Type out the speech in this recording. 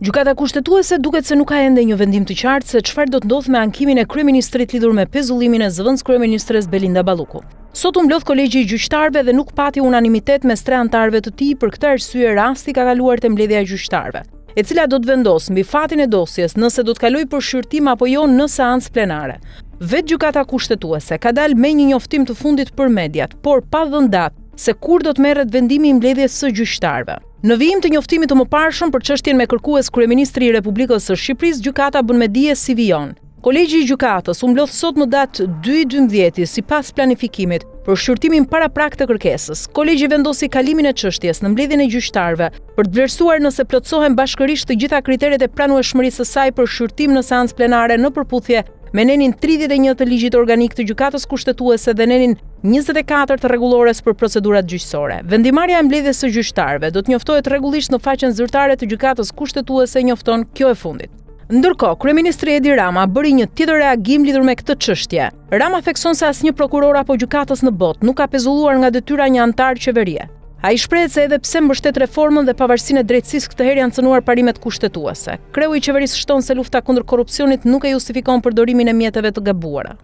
Gjykata kushtetuese duket se nuk ka ende një vendim të qartë se çfarë do të ndodhë me ankimin e kryeministrit lidhur me pezullimin e zëvendës kryeministres Belinda Balluku. Sot u mblodh kolegji i gjyqtarëve dhe nuk pati unanimitet mes 3 anëtarëve të tij, për këtë arsye rasti ka kaluar te mbledhja e gjyqtarëve, e cila do të vendosë mbi fatin e dosjes nëse do të kalojë për shqyrtim apo jo në seancë plenare. Vetë gjykata kushtetuese ka dalë me një njoftim të fundit për mediat, por pa dhënë datë se kur do të merret vendimi i mbledhjes së gjyqtarëve. Në vijim të njoftimit të mëparshëm për çështjen me kërkues kryeministri i Republikës së Shqipërisë, gjykata bën me dije si vijon. Kolegji i gjykatës u mblodh sot në datë 2/12 sipas planifikimit për shqyrtimin paraprak të kërkesës. Kolegji vendosi kalimin e çështjes në mbledhjen e gjyqtarëve për të vlerësuar nëse plotësohen bashkërisht të gjitha kriteret e pranueshmërisë së saj për shqyrtim në seancë plenare në përputhje me nenin 31 të ligjit organik të gjykatës kushtetuese dhe nenin 24 të rregullores për procedurat gjyqësore. Vendimarrja e mbledhjes së gjyqtarëve do të njoftohet rregullisht në faqen zyrtare të gjykatës kushtetuese, njofton kjo e fundit. Ndërkohë, kryeministri Edi Rama bëri një tjetër reagim lidhur me këtë çështje. Rama thekson se asnjë prokuror apo gjykatës në botë nuk ka pezulluar nga detyra një antar qeverie. Ai shprehet se edhe pse mbështet reformën dhe pavarësinë e drejtësisë, këtë herë janë cënuar parimet kushtetuese. Kreu i qeverisë shton se lufta kundër korrupsionit nuk e justifikon përdorimin e mjeteve të gabuara.